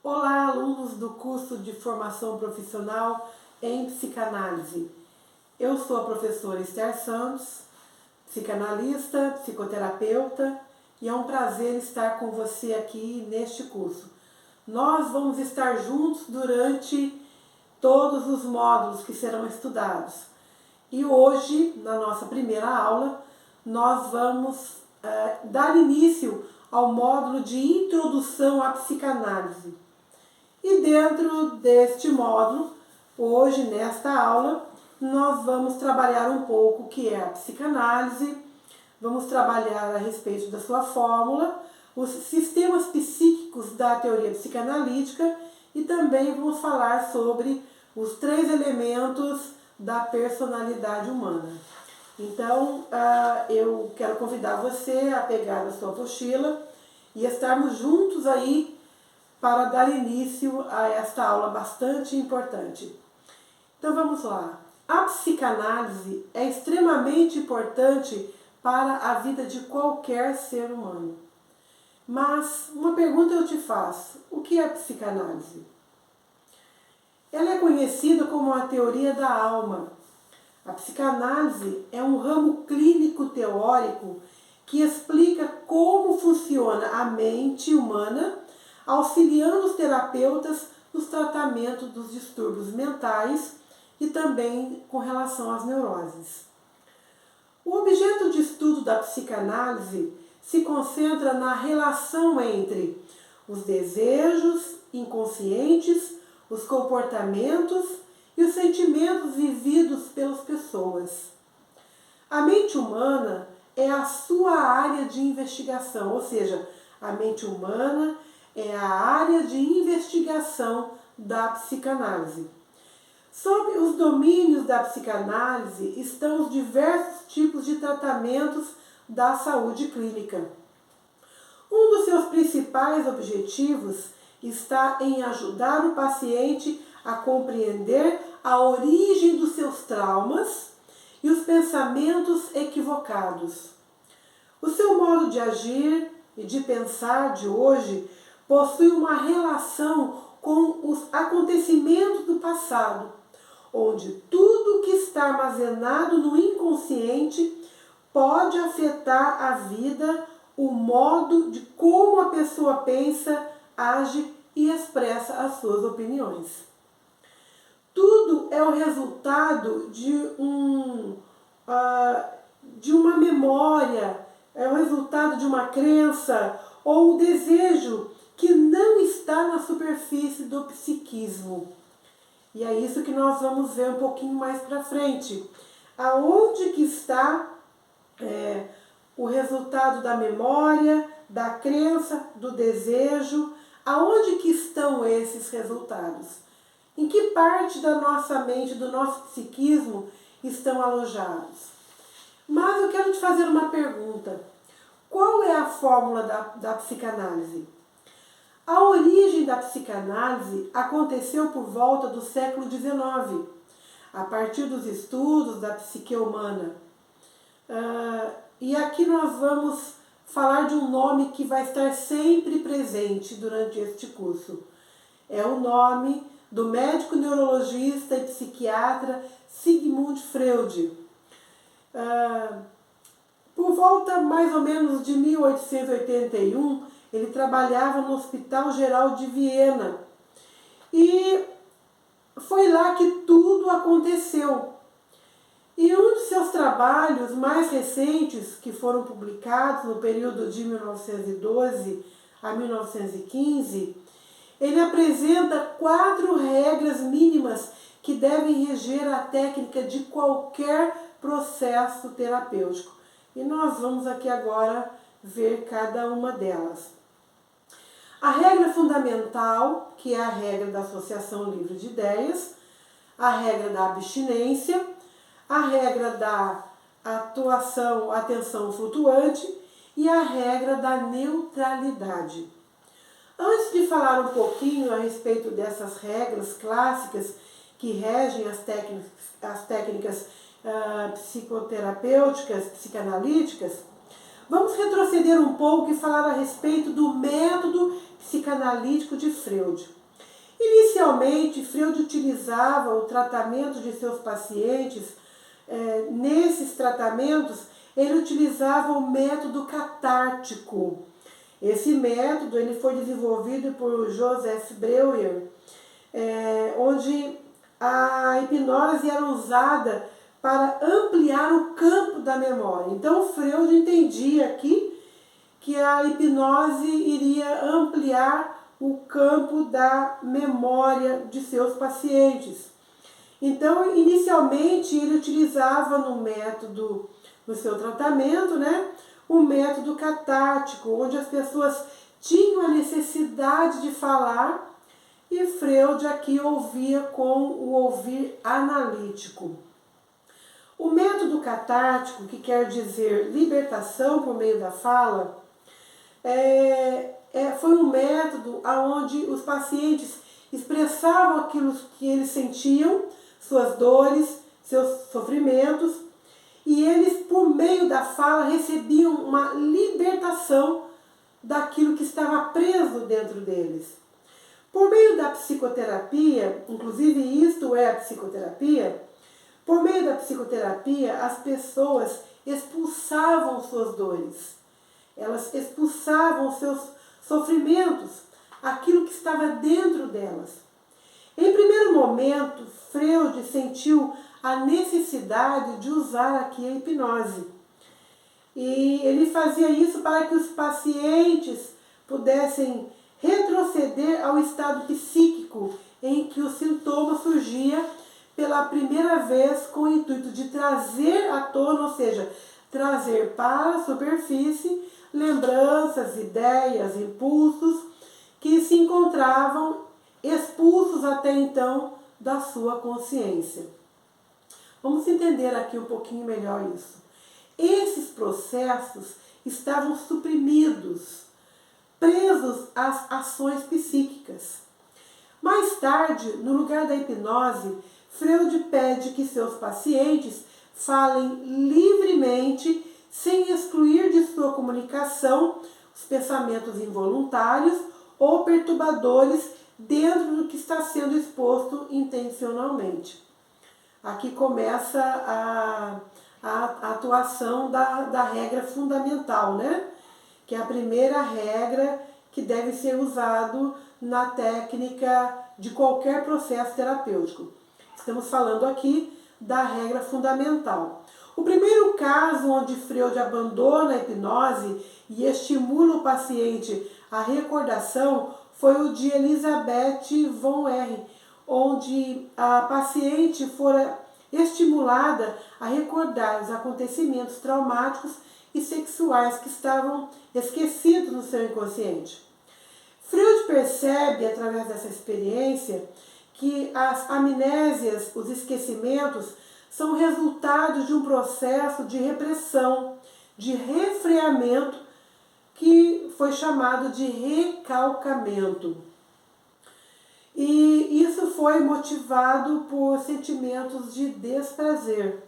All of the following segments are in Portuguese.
Olá, alunos do curso de formação profissional em psicanálise. Eu sou a professora Esther Santos, psicanalista, psicoterapeuta, e é um prazer estar com você aqui neste curso. Nós vamos estar juntos durante todos os módulos que serão estudados. E hoje, na nossa primeira aula, nós vamos dar início ao módulo de introdução à psicanálise. E dentro deste módulo, hoje nesta aula, nós vamos trabalhar um pouco o que é a psicanálise, vamos trabalhar a respeito da sua fórmula, os sistemas psíquicos da teoria psicanalítica e também vamos falar sobre os 3 elementos da personalidade humana. Então, eu quero convidar você a pegar a sua apostila e estarmos juntos aí para dar início a esta aula bastante importante. Então vamos lá. A psicanálise é extremamente importante para a vida de qualquer ser humano. Mas uma pergunta eu te faço: o que é a psicanálise? Ela é conhecida como a teoria da alma. A psicanálise é um ramo clínico teórico que explica como funciona a mente humana, auxiliando os terapeutas nos tratamentos dos distúrbios mentais e também com relação às neuroses. O objeto de estudo da psicanálise se concentra na relação entre os desejos inconscientes, os comportamentos e os sentimentos vividos pelas pessoas. A mente humana é a sua área de investigação, ou seja, a mente humana é a área de investigação da psicanálise. Sob os domínios da psicanálise estão os diversos tipos de tratamentos da saúde clínica. Um dos seus principais objetivos está em ajudar o paciente a compreender a origem dos seus traumas e os pensamentos equivocados. O seu modo de agir e de pensar de hoje possui uma relação com os acontecimentos do passado, onde tudo que está armazenado no inconsciente pode afetar a vida, o modo de como a pessoa pensa, age e expressa as suas opiniões. Tudo é o resultado de uma memória, é o resultado de uma crença ou um desejo que não está na superfície do psiquismo. E é isso que nós vamos ver um pouquinho mais para frente. Aonde que está o resultado da memória, da crença, do desejo? Aonde que estão esses resultados? Em que parte da nossa mente, do nosso psiquismo estão alojados? Mas eu quero te fazer uma pergunta. Qual é a fórmula da psicanálise? A origem da psicanálise aconteceu por volta do século XIX, a partir dos estudos da psique humana. E aqui nós vamos falar de um nome que vai estar sempre presente durante este curso. É o nome do médico neurologista e psiquiatra Sigmund Freud. Por volta mais ou menos de 1881, ele trabalhava no Hospital Geral de Viena e foi lá que tudo aconteceu. E um dos seus trabalhos mais recentes, que foram publicados no período de 1912 a 1915, ele apresenta 4 regras mínimas que devem reger a técnica de qualquer processo terapêutico. E nós vamos aqui agora ver cada uma delas. A regra fundamental, que é a regra da associação livre de ideias, a regra da abstinência, a regra da atenção flutuante e a regra da neutralidade. Antes de falar um pouquinho a respeito dessas regras clássicas que regem as técnicas psicoterapêuticas, psicanalíticas, vamos retroceder um pouco e falar a respeito do método psicanalítico de Freud. Inicialmente, Freud utilizava o tratamento de seus pacientes. Nesses tratamentos, ele utilizava o método catártico. Esse método ele foi desenvolvido por Joseph Breuer, onde a hipnose era usada para ampliar o campo da memória. Então, Freud entendia aqui que a hipnose iria ampliar o campo da memória de seus pacientes. Então, inicialmente, ele utilizava no seu tratamento, o método catártico, onde as pessoas tinham a necessidade de falar e Freud aqui ouvia com o ouvir analítico. O método catártico, que quer dizer libertação por meio da fala, foi um método onde os pacientes expressavam aquilo que eles sentiam, suas dores, seus sofrimentos, e eles, por meio da fala, recebiam uma libertação daquilo que estava preso dentro deles. Por meio da psicoterapia, inclusive isto é a psicoterapia, por meio da psicoterapia as pessoas expulsavam suas dores, elas expulsavam seus sofrimentos, aquilo que estava dentro delas. Em primeiro momento, Freud sentiu a necessidade de usar aqui a hipnose. E ele fazia isso para que os pacientes pudessem retroceder ao estado psíquico em que o sintoma surgia pela primeira vez com o intuito de trazer à tona, ou seja, trazer para a superfície lembranças, ideias, impulsos que se encontravam expulsos até então da sua consciência. Vamos entender aqui um pouquinho melhor isso. Esses processos estavam suprimidos, presos às ações psíquicas. Mais tarde, no lugar da hipnose, Freud pede que seus pacientes falem livremente, sem excluir de sua comunicação os pensamentos involuntários ou perturbadores dentro do que está sendo exposto intencionalmente. Aqui começa a atuação da regra fundamental, que é a primeira regra que deve ser usado na técnica de qualquer processo terapêutico. Estamos falando aqui da regra fundamental. O primeiro caso onde Freud abandona a hipnose e estimula o paciente à recordação foi o de Elisabeth von R., onde a paciente fora estimulada a recordar os acontecimentos traumáticos e sexuais que estavam esquecidos no seu inconsciente. Freud percebe, através dessa experiência, que as amnésias, os esquecimentos, são resultado de um processo de repressão, de refreamento, que foi chamado de recalcamento. E isso foi motivado por sentimentos de desprazer.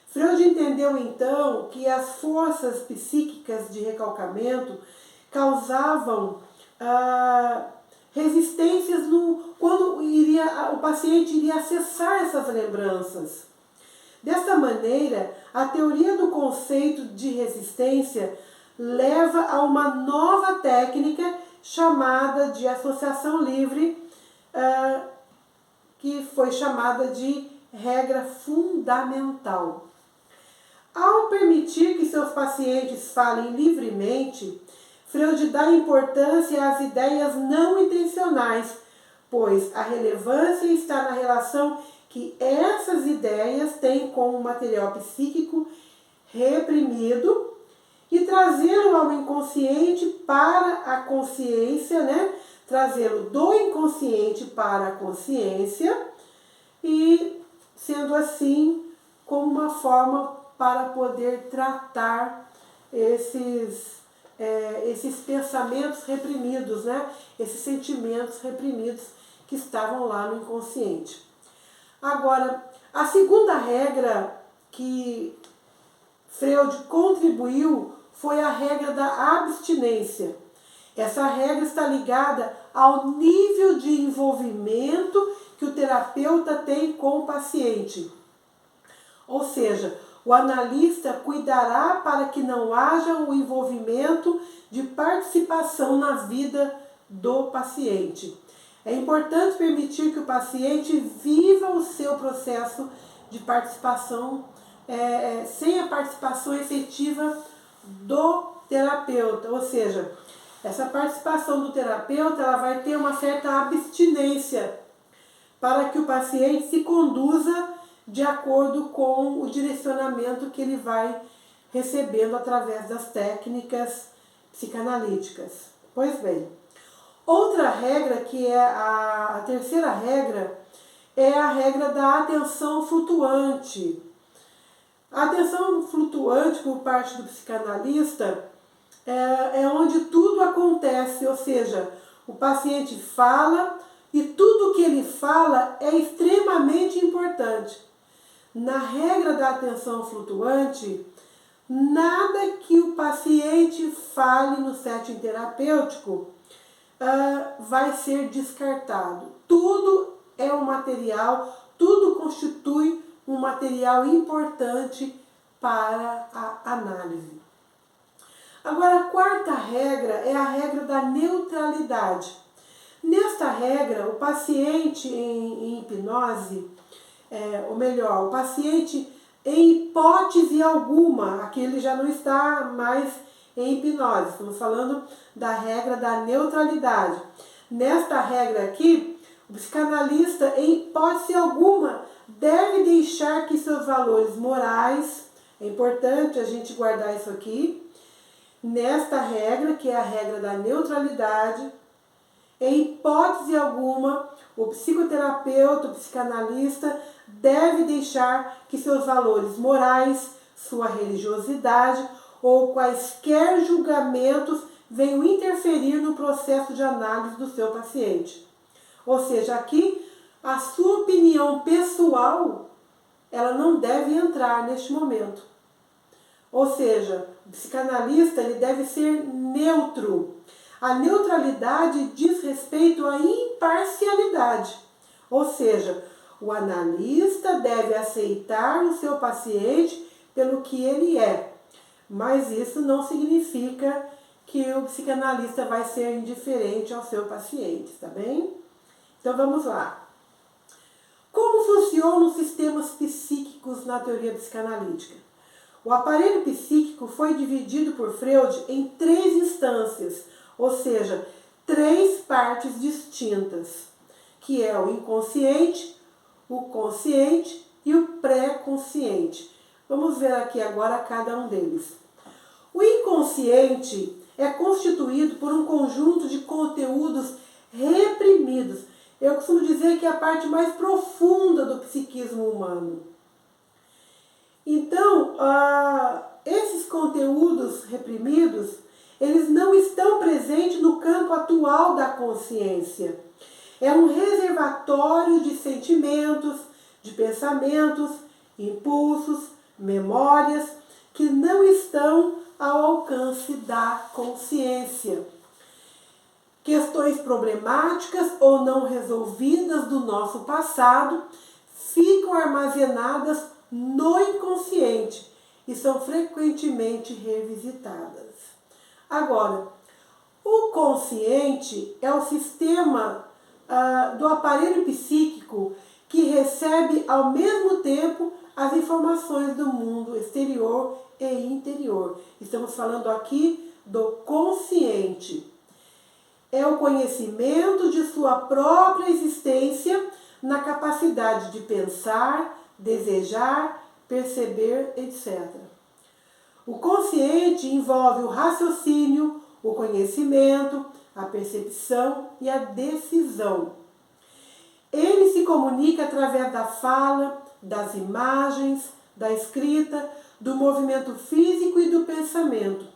Freud entendeu então que as forças psíquicas de recalcamento causavam resistências quando o paciente iria acessar essas lembranças. Desta maneira, a teoria do conceito de resistência leva a uma nova técnica chamada de associação livre, que foi chamada de regra fundamental. Ao permitir que seus pacientes falem livremente, Freud dá importância às ideias não intencionais, pois a relevância está na relação que essas ideias têm com o material psíquico reprimido e trazê-lo ao inconsciente para a consciência, trazê-lo do inconsciente para a consciência e, sendo assim, como uma forma para poder tratar esses pensamentos reprimidos, esses sentimentos reprimidos que estavam lá no inconsciente. Agora, a segunda regra que Freud contribuiu foi a regra da abstinência. Essa regra está ligada ao nível de envolvimento que o terapeuta tem com o paciente. Ou seja, o analista cuidará para que não haja o envolvimento de participação na vida do paciente. É importante permitir que o paciente viva o seu processo de participação sem a participação efetiva do terapeuta. Ou seja, essa participação do terapeuta ela vai ter uma certa abstinência para que o paciente se conduza de acordo com o direcionamento que ele vai recebendo através das técnicas psicanalíticas. Pois bem, outra regra, que é a terceira regra, é a regra da atenção flutuante. A atenção flutuante por parte do psicanalista é onde tudo acontece, ou seja, o paciente fala e tudo que ele fala é extremamente importante. Na regra da atenção flutuante, nada que o paciente fale no setting terapêutico vai ser descartado. Tudo é um material, tudo constitui um material importante para a análise. Agora, a quarta regra é a regra da neutralidade. Nesta regra, o paciente em hipnose, ou melhor, o paciente em hipótese alguma, aqui ele já não está mais em hipnose, estamos falando da regra da neutralidade. Nesta regra aqui, o psicanalista em hipótese alguma deve deixar que seus valores morais, é importante a gente guardar isso aqui, nesta regra, que é a regra da neutralidade, em hipótese alguma, o psicoterapeuta, o psicanalista, deve deixar que seus valores morais, sua religiosidade ou quaisquer julgamentos venham interferir no processo de análise do seu paciente. Ou seja, aqui a sua opinião pessoal, ela não deve entrar neste momento. Ou seja, o psicanalista ele deve ser neutro. A neutralidade diz respeito à imparcialidade. Ou seja, o analista deve aceitar o seu paciente pelo que ele é. Mas isso não significa que o psicanalista vai ser indiferente ao seu paciente, tá bem? Então vamos lá. Como funcionam os sistemas psíquicos na teoria psicanalítica? O aparelho psíquico foi dividido por Freud em 3 instâncias, ou seja, 3 partes distintas, que é o inconsciente, o consciente e o pré-consciente. Vamos ver aqui agora cada um deles. O inconsciente é constituído por um conjunto de conteúdos reprimidos. Eu costumo dizer que é a parte mais profunda do psiquismo humano. Então, esses conteúdos reprimidos, eles não estão presentes no campo atual da consciência. É um reservatório de sentimentos, de pensamentos, impulsos, memórias, que não estão ao alcance da consciência. Questões problemáticas ou não resolvidas do nosso passado ficam armazenadas no inconsciente e são frequentemente revisitadas. Agora, o consciente é o sistema do aparelho psíquico que recebe ao mesmo tempo as informações do mundo exterior e interior. Estamos falando aqui do consciente. É o conhecimento de sua própria existência na capacidade de pensar, desejar, perceber, etc. O consciente envolve o raciocínio, o conhecimento, a percepção e a decisão. Ele se comunica através da fala, das imagens, da escrita, do movimento físico e do pensamento.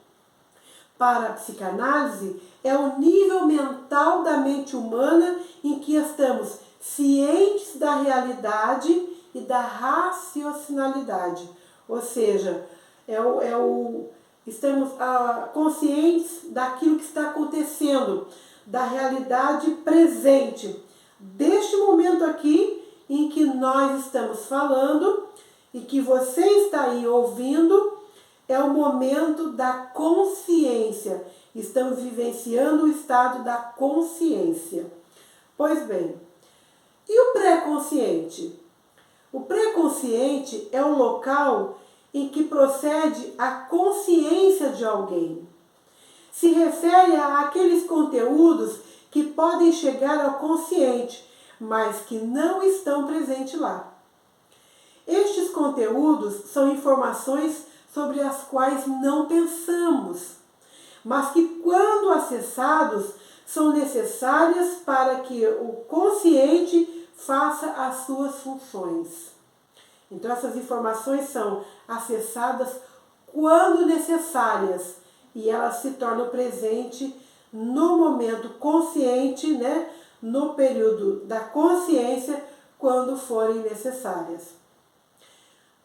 Para a psicanálise, é o nível mental da mente humana em que estamos cientes da realidade e da raciocinalidade. Ou seja, é o estamos conscientes daquilo que está acontecendo, da realidade presente, deste momento aqui em que nós estamos falando e que você está aí ouvindo, é o momento da consciência. Estamos vivenciando o estado da consciência. Pois bem, e o pré-consciente? O pré-consciente é o local em que procede a consciência de alguém. Se refere àqueles conteúdos que podem chegar ao consciente, mas que não estão presentes lá. Estes conteúdos são informações sobre as quais não pensamos, mas que, quando acessados, são necessárias para que o consciente faça as suas funções. Então, essas informações são acessadas quando necessárias e elas se tornam presentes no momento consciente, né? No período da consciência, quando forem necessárias.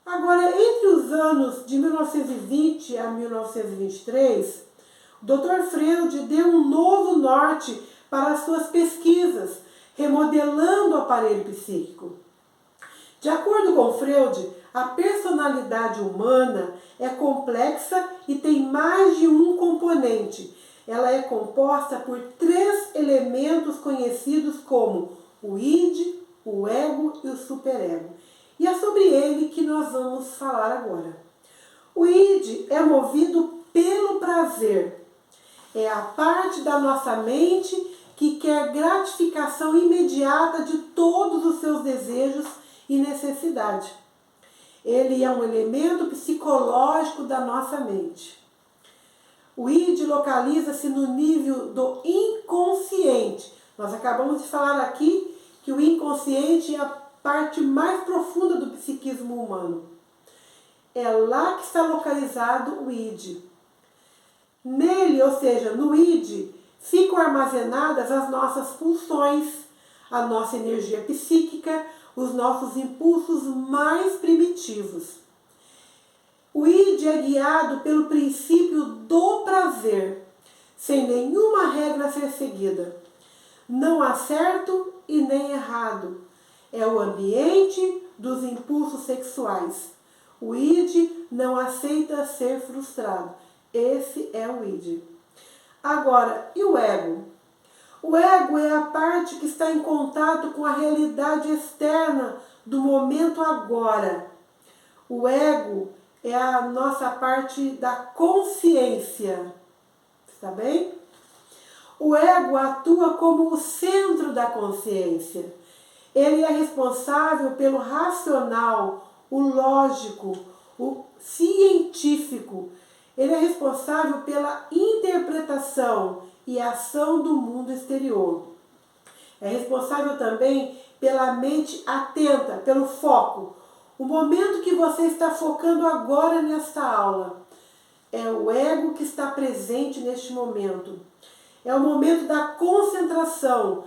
Agora, entre os anos de 1920 a 1923, o Dr. Freud deu um novo norte para as suas pesquisas, remodelando o aparelho psíquico. De acordo com Freud, a personalidade humana é complexa e tem mais de um componente. Ela é composta por 3 elementos conhecidos como o id, o ego e o superego. E é sobre ele que nós vamos falar agora. O id é movido pelo prazer. É a parte da nossa mente que quer gratificação imediata de todos os seus desejos e necessidade. Ele é um elemento psicológico da nossa mente. O id localiza-se no nível do inconsciente. Nós acabamos de falar aqui que o inconsciente é a parte mais profunda do psiquismo humano. É lá que está localizado o id. Nele, ou seja, no id, ficam armazenadas as nossas pulsões, a nossa energia psíquica, os nossos impulsos mais primitivos. O id é guiado pelo princípio do prazer, sem nenhuma regra a ser seguida. Não há certo e nem errado. É o ambiente dos impulsos sexuais. O id não aceita ser frustrado. Esse é o id. Agora, e o ego? O ego é a parte que está em contato com a realidade externa do momento agora. O ego é a nossa parte da consciência. Está bem? O ego atua como o centro da consciência. Ele é responsável pelo racional, o lógico, o científico. Ele é responsável pela interpretação e ação do mundo exterior. É responsável também pela mente atenta, pelo foco. O momento que você está focando agora nesta aula é o ego que está presente neste momento. É o momento da concentração.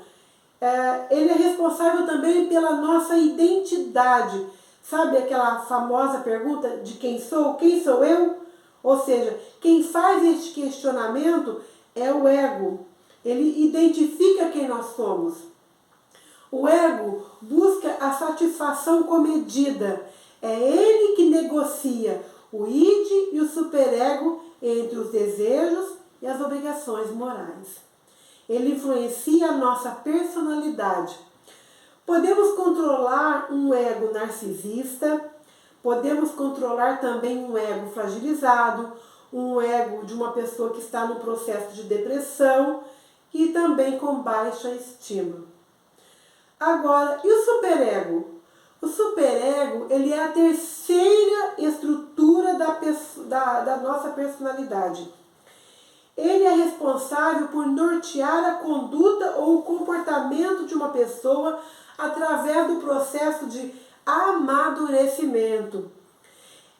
Ele é responsável também pela nossa identidade. Sabe aquela famosa pergunta de quem sou? Quem sou eu? Ou seja, quem faz este questionamento é o ego. Ele identifica quem nós somos. O ego busca a satisfação comedida. É ele que negocia o id e o superego entre os desejos e as obrigações morais. Ele influencia a nossa personalidade. Podemos controlar um ego narcisista, podemos controlar também um ego fragilizado, um ego de uma pessoa que está no processo de depressão e também com baixa estima. Agora, e o superego? O superego, ele é a terceira estrutura da nossa personalidade. Ele é responsável por nortear a conduta ou o comportamento de uma pessoa através do processo de amadurecimento.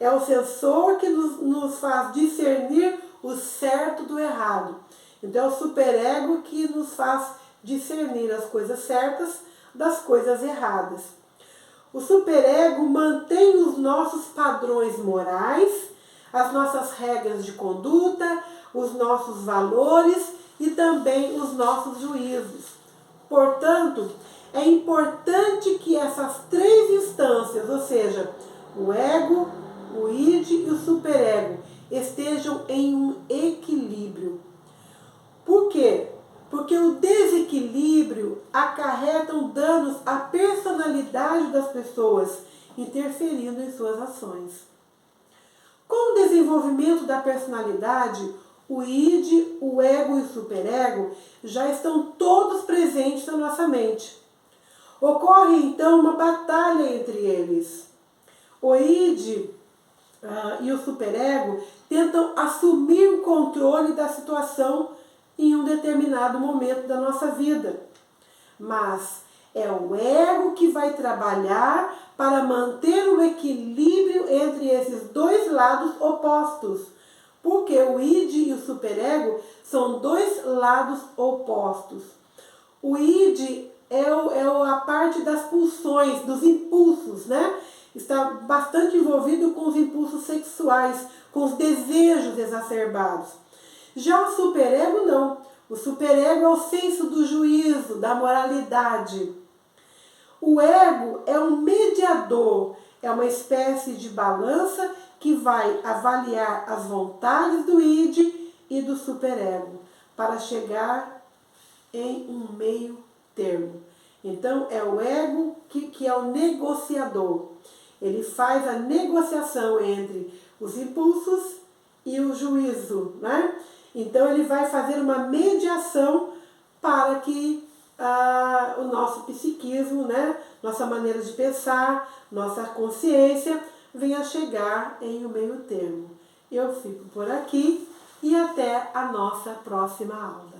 É o sensor que nos faz discernir o certo do errado. Então é o superego que nos faz discernir as coisas certas das coisas erradas. O superego mantém os nossos padrões morais, as nossas regras de conduta, os nossos valores e também os nossos juízos. Portanto, é importante que essas três instâncias, ou seja, o ego, o id e o superego, estejam em um equilíbrio. Por quê? Porque o desequilíbrio acarreta danos à personalidade das pessoas, interferindo em suas ações. Com o desenvolvimento da personalidade, o id, o ego e o superego já estão todos presentes na nossa mente. Ocorre então uma batalha entre eles. O id e o superego tentam assumir o controle da situação em um determinado momento da nossa vida. Mas é o ego que vai trabalhar para manter o equilíbrio entre esses dois lados opostos. Porque o id e o superego são dois lados opostos. O id é a parte das pulsões, dos impulsos, né? Está bastante envolvido com os impulsos sexuais, com os desejos exacerbados. Já o superego não. O superego é o senso do juízo, da moralidade. O ego é um mediador, é uma espécie de balança que vai avaliar as vontades do id e do superego para chegar em um meio termo. Então é o ego que é o negociador. Ele faz a negociação entre os impulsos e o juízo, né? Então ele vai fazer uma mediação para que o nosso psiquismo, né, nossa maneira de pensar, nossa consciência venha chegar em um meio termo. Eu fico por aqui e até a nossa próxima aula.